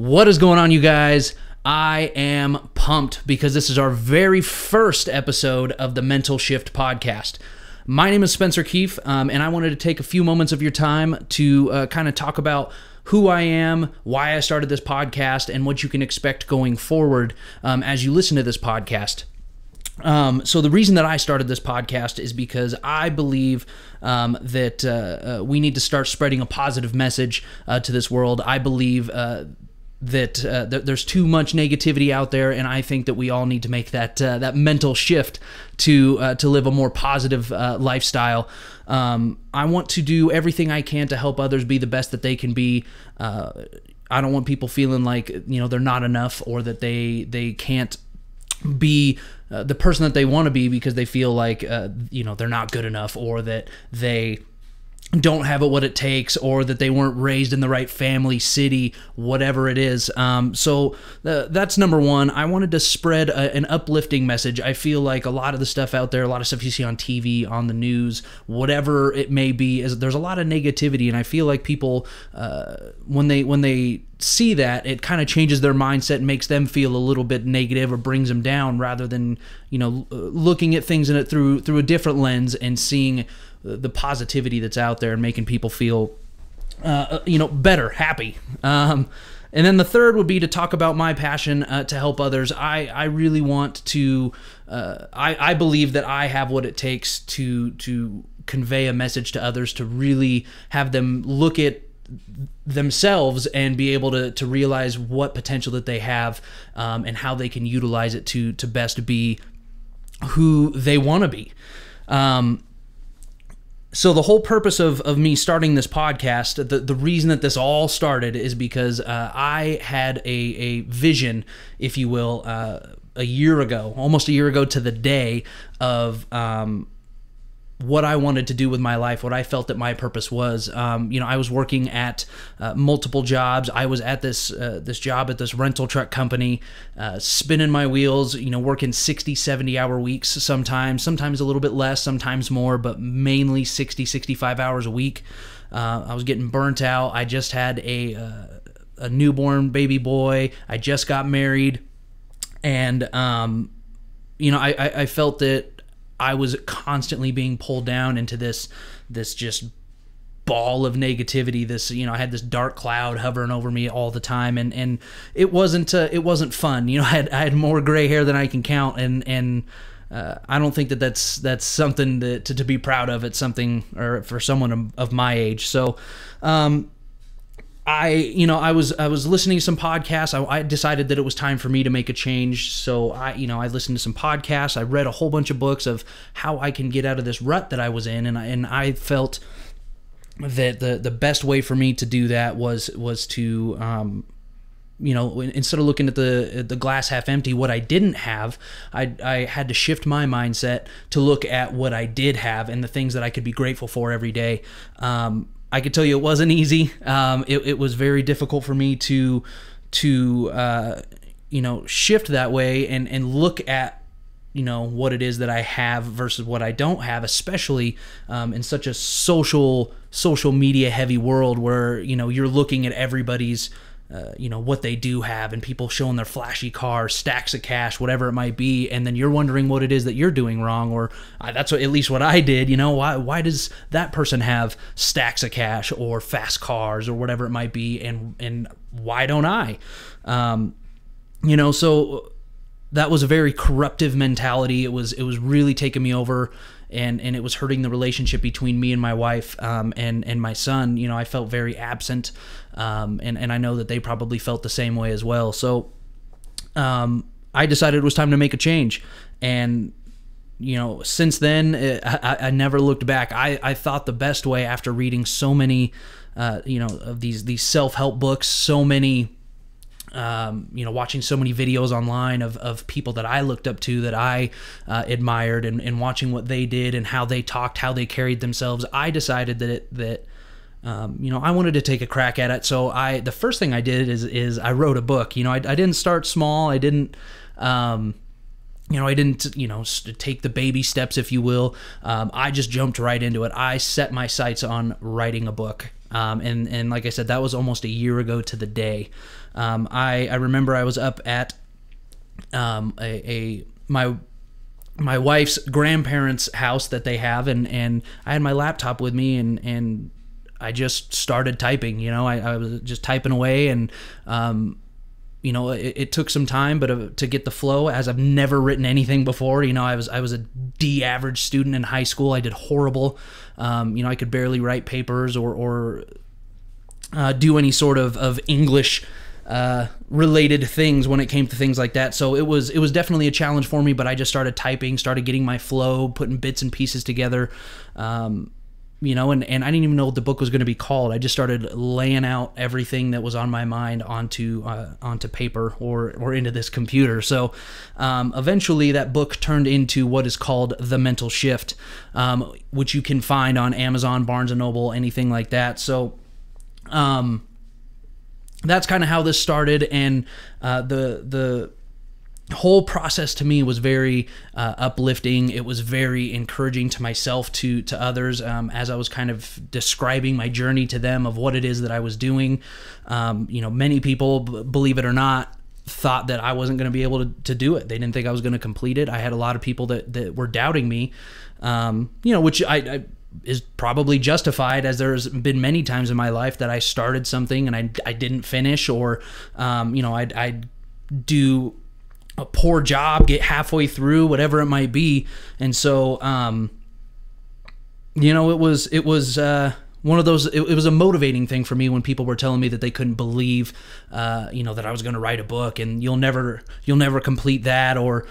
What is going on, you guys? I am pumped because this is our very first episode of the Mental Shift podcast. My name is Spencer Keife, and I wanted to take a few moments of your time to kind of talk about who I am, why I started this podcast, and what you can expect going forward as you listen to this podcast. So the reason that I started this podcast is because I believe that we need to start spreading a positive message to this world. I believe that there's too much negativity out there, and I think that we all need to make that mental shift to live a more positive lifestyle. I want to do everything I can to help others be the best that they can be. I don't want people feeling like they're not enough, or that they can't be the person that they want to be because they feel like they're not good enough, or that they don't have what it takes, or that they weren't raised in the right family, city, whatever it is. So that's number one. I wanted to spread an uplifting message. I feel like a lot of the stuff out there, a lot of stuff you see on TV, on the news, whatever it may be, there's a lot of negativity, and I feel like people, when they see that, it kind of changes their mindset and makes them feel a little bit negative, or brings them down, rather than looking at things through a different lens and seeing the positivity that's out there and making people feel better, happy. And then the third would be to talk about my passion to help others. I really want to I believe that I have what it takes to convey a message to others, to really have them look at themselves and be able to realize what potential that they have, and how they can utilize it to best be who they want to be. So the whole purpose of me starting this podcast, the reason that this all started, is because I had a vision, if you will, almost a year ago to the day, of what I wanted to do with my life, what I felt that my purpose was. I was working at multiple jobs. I was at this job at this rental truck company, spinning my wheels, working 60, 70-hour weeks sometimes a little bit less, sometimes more, but mainly 60, 65 hours a week. I was getting burnt out. I just had a newborn baby boy. I just got married. And, I felt that I was constantly being pulled down into this just ball of negativity. I had this dark cloud hovering over me all the time, and it wasn't fun. I had more gray hair than I can count, and I don't think that's something to be proud of. It's something, or for someone of my age. So, I was listening to some podcasts. I decided that it was time for me to make a change. So I listened to some podcasts. I read a whole bunch of books of how I can get out of this rut that I was in, and I felt that the best way for me to do that was to instead of looking at the glass half empty, what I didn't have, I had to shift my mindset to look at what I did have and the things that I could be grateful for every day. I could tell you it wasn't easy. It was very difficult for me to shift that way and look at what it is that I have versus what I don't have, especially in such a social media heavy world where you're looking at everybody's what they do have, and people showing their flashy cars, stacks of cash, whatever it might be, and then you're wondering what it is that you're doing wrong, or that's at least what I did. Why does that person have stacks of cash or fast cars or whatever it might be, and why don't I? So that was a very corruptive mentality. It was really taking me over. And it was hurting the relationship between me and my wife, and my son. I felt very absent, and I know that they probably felt the same way as well. So I decided it was time to make a change. And since then, I never looked back. I thought the best way, after reading so many of these self-help books, so many watching so many videos online of people that I looked up to, that I admired, and watching what they did and how they talked, how they carried themselves, I decided that I wanted to take a crack at it. So the first thing I did is I wrote a book. I didn't start small. I didn't take the baby steps, if you will. I just jumped right into it. I set my sights on writing a book. And like I said, that was almost a year ago to the day. I remember I was up at my wife's grandparents' house that they have, and I had my laptop with me, and I just started typing. I was just typing away, and it took some time, but to get the flow, as I've never written anything before. I was a D average student in high school. I did horrible. I could barely write papers or do any sort of English related things when it came to things like that. So it was definitely a challenge for me, but I just started typing, started getting my flow, putting bits and pieces together. And I didn't even know what the book was going to be called. I just started laying out everything that was on my mind onto paper or into this computer. So eventually that book turned into what is called The Mental Shift, which you can find on Amazon, Barnes & Noble, anything like that. So that's kind of how this started, and the whole process to me was very uplifting. It was very encouraging to myself, to others, as I was kind of describing my journey to them of what it is that I was doing. Many people, believe it or not, thought that I wasn't going to be able to do it. They didn't think I was going to complete it. I had a lot of people that were doubting me, which I is probably justified, as there's been many times in my life that I started something and I didn't finish, or I'd do a poor job, get halfway through, whatever it might be. And so it was one of those, it was a motivating thing for me when people were telling me that they couldn't believe that I was going to write a book, and you'll never complete that, or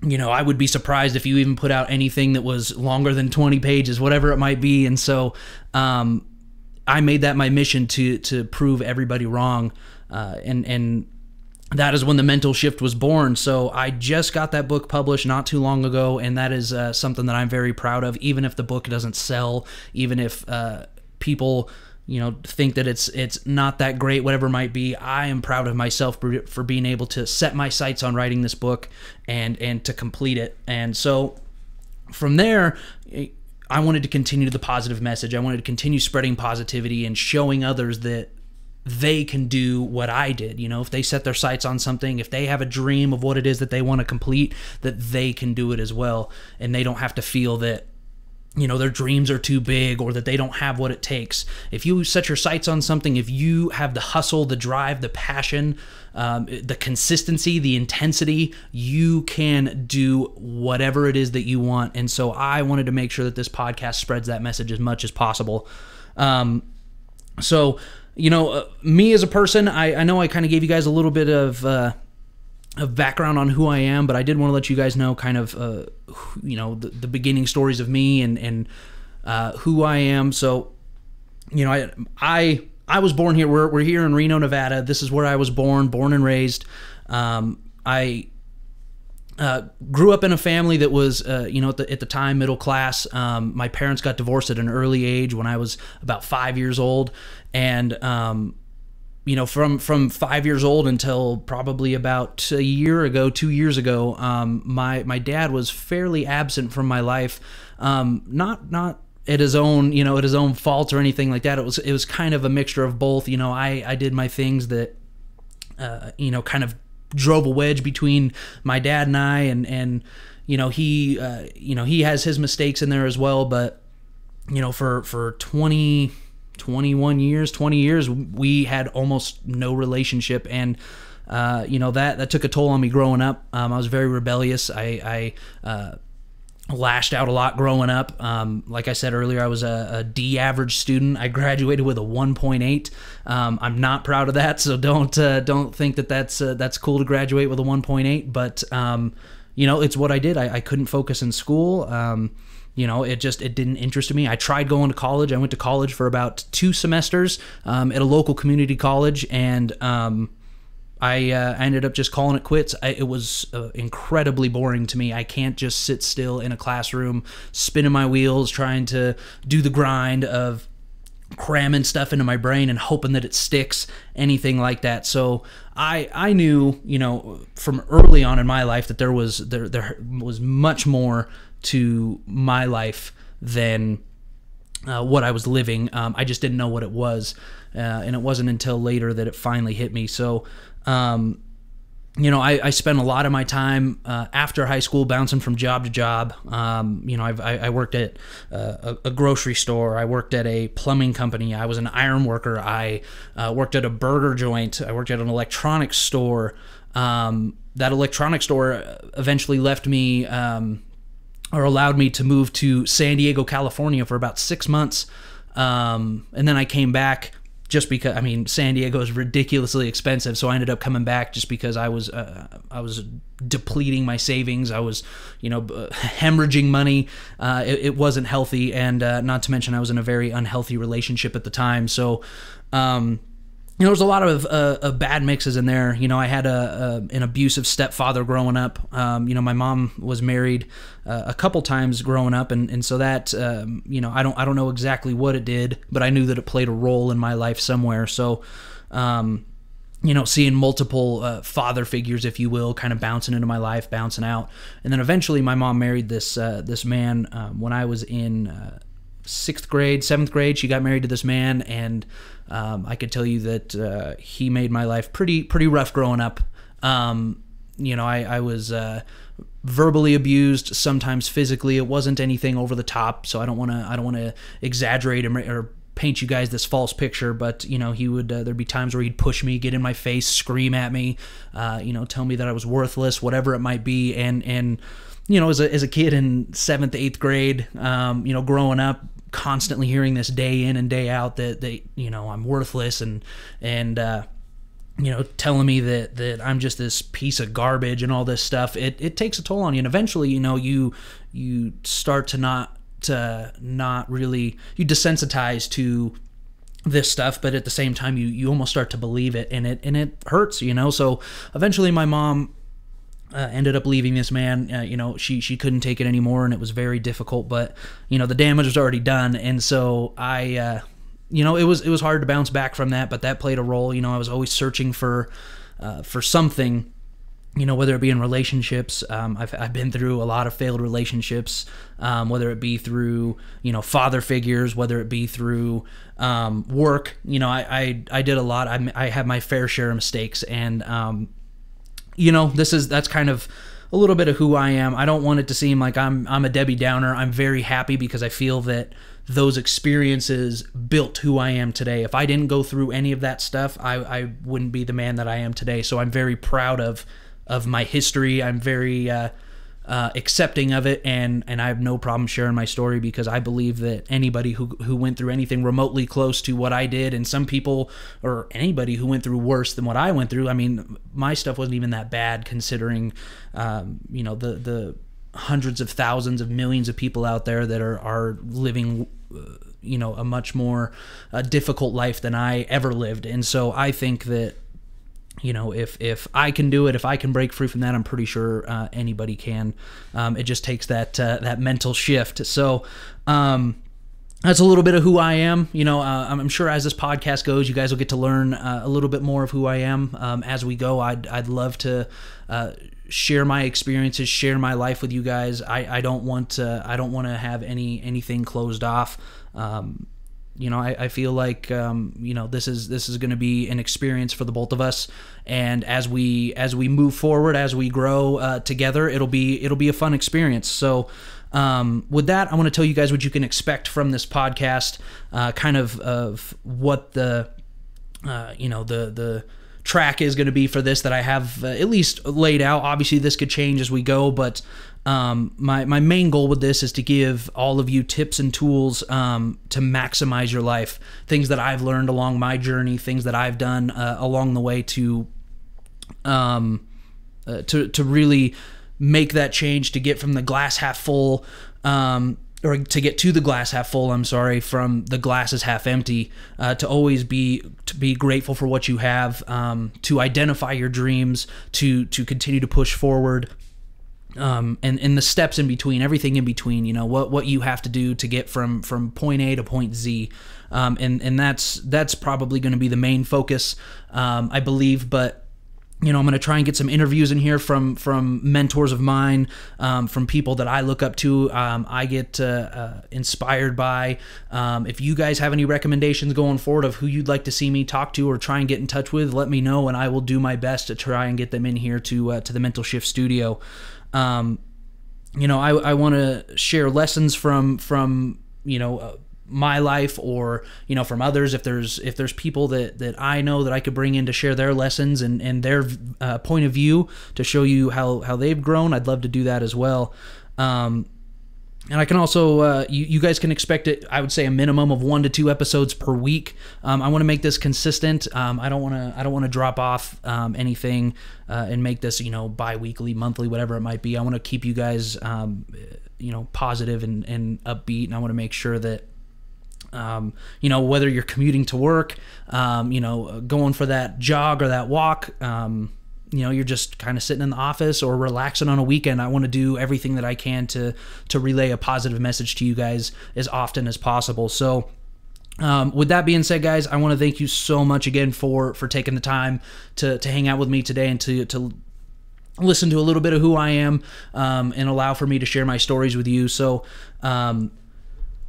I would be surprised if you even put out anything that was longer than 20 pages, whatever it might be. And so I made that my mission to prove everybody wrong. And that is when The Mental Shift was born. So I just got that book published not too long ago, and that is something that I'm very proud of. Even if the book doesn't sell, even if people think that it's not that great, whatever it might be, I am proud of myself for being able to set my sights on writing this book and to complete it. And so from there, I wanted to continue the positive message. I wanted to continue spreading positivity and showing others that they can do what I did. If they set their sights on something, if they have a dream of what it is that they want to complete, that they can do it as well. And they don't have to feel that their dreams are too big, or that they don't have what it takes. If you set your sights on something, if you have the hustle, the drive, the passion, the consistency, the intensity, you can do whatever it is that you want. And so I wanted to make sure that this podcast spreads that message as much as possible. Me as a person, I know I kind of gave you guys a little bit of background on who I am, but I did want to let you guys know kind of, the beginning stories of me and who I am. So, I was born here. We're here in Reno, Nevada. This is where I was born and raised. I grew up in a family that was, at the time, middle class. My parents got divorced at an early age when I was about 5 years old, and from 5 years old until probably about 2 years ago, my dad was fairly absent from my life. Not at his own fault or anything like that. It was kind of a mixture of both. I did my things that kind of drove a wedge between my dad and I, and he has his mistakes in there as well. But for 20 years we had almost no relationship, and that took a toll on me growing up. I was very rebellious. I lashed out a lot growing up. Like I said earlier, I was a D average student. I graduated with a 1.8. I'm not proud of that, so don't think that that's cool to graduate with a 1.8, but it's what I did. I couldn't focus in school. It didn't interest me. I tried going to college. I went to college for about 2 semesters at a local community college, and I ended up just calling it quits. It was incredibly boring to me. I can't just sit still in a classroom, spinning my wheels, trying to do the grind of cramming stuff into my brain and hoping that it sticks, anything like that. So I knew, from early on in my life that there was much more to my life than what I was living. I just didn't know what it was, and it wasn't until later that it finally hit me. So, I spent a lot of my time after high school bouncing from job to job. I worked at a grocery store. I worked at a plumbing company. I was an iron worker. I worked at a burger joint. I worked at an electronics store. That electronics store eventually left me, or allowed me to move to San Diego, California for about 6 months. And then I came back just because, San Diego is ridiculously expensive. So I ended up coming back just because I was depleting my savings. I was, hemorrhaging money. It wasn't healthy. And not to mention I was in a very unhealthy relationship at the time. So, there was a lot of bad mixes in there. I had an abusive stepfather growing up. My mom was married a couple times growing up, and so that I don't know exactly what it did, but I knew that it played a role in my life somewhere. So, seeing multiple father figures, if you will, kind of bouncing into my life, bouncing out, and then eventually my mom married this man when I was in 6th grade, 7th grade. She got married to this man, and I could tell you that he made my life pretty rough growing up. I was verbally abused, sometimes physically. It wasn't anything over the top, so I don't want to exaggerate or paint you guys this false picture. But he would there'd be times where he'd push me, get in my face, scream at me, tell me that I was worthless, whatever it might be, and as a kid in 7th, 8th grade, growing up, constantly hearing this day in and day out that I'm worthless and telling me that I'm just this piece of garbage and all this stuff. It takes a toll on you, and eventually you start to not really, you desensitize to this stuff, but at the same time you almost start to believe it, and it hurts. So eventually my mom ended up leaving this man. She couldn't take it anymore, and it was very difficult, but the damage was already done. And so I it was hard to bounce back from that, but that played a role. I was always searching for something, whether it be in relationships. I've been through a lot of failed relationships, whether it be through father figures, whether it be through work. I did a lot. I had my fair share of mistakes, and that's kind of a little bit of who I am. I don't want it to seem like I'm a Debbie Downer. I'm very happy because I feel that those experiences built who I am today. If I didn't go through any of that stuff, I wouldn't be the man that I am today. So I'm very proud of my history. I'm very accepting of it, and I have no problem sharing my story, because I believe that anybody who went through anything remotely close to what I did, and some people, or anybody who went through worse than what I went through, my stuff wasn't even that bad considering the hundreds of thousands of millions of people out there that are living a much more difficult life than I ever lived. And so I think that if I can do it, if I can break free from that, I'm pretty sure anybody can. It just takes that mental shift. So that's a little bit of who I am. I'm sure as this podcast goes, you guys will get to learn a little bit more of who I am as we go. I'd love to share my experiences, share my life with you guys. I don't want to have anything closed off. I feel like this is going to be an experience for the both of us, and as we move forward, as we grow together, it'll be a fun experience. So with that, I want to tell you guys what you can expect from this podcast, kind of what the track is going to be for this, that I have at least laid out. Obviously this could change as we go, but my main goal with this is to give all of you tips and tools to maximize your life, things that I've learned along my journey, things that I've done along the way to really make that change, to get from the glass half full, or to get to the glass half full, from the glass is half empty, to always be grateful for what you have, to identify your dreams, to continue to push forward, and the steps in between, everything in between, what you have to do to get from point A to point Z, and that's probably going to be the main focus, I believe. But I'm going to try and get some interviews in here from mentors of mine, from people that I look up to, I get inspired by. If you guys have any recommendations going forward of who you'd like to see me talk to or try and get in touch with, let me know, and I will do my best to try and get them in here to the Mental Shift studio. I want to share lessons from my life, or from others. If there's people that I know that I could bring in to share their lessons and their point of view to show you how they've grown, I'd love to do that as well. And I can also you guys can expect it, I would say, a minimum of 1 to 2 episodes per week. I want to make this consistent. I don't want to drop off anything and make this bi-weekly, monthly, whatever it might be. I want to keep you guys positive and upbeat, and I want to make sure that whether you're commuting to work, going for that jog or that walk, you're just kind of sitting in the office or relaxing on a weekend, I want to do everything that I can to relay a positive message to you guys as often as possible. So with that being said, guys, I want to thank you so much again for taking the time to hang out with me today and to listen to a little bit of who I am, and allow for me to share my stories with you. So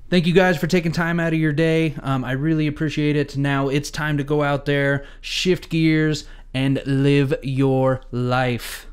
thank you guys for taking time out of your day. I really appreciate it. Now it's time to go out there, shift gears, and live your life.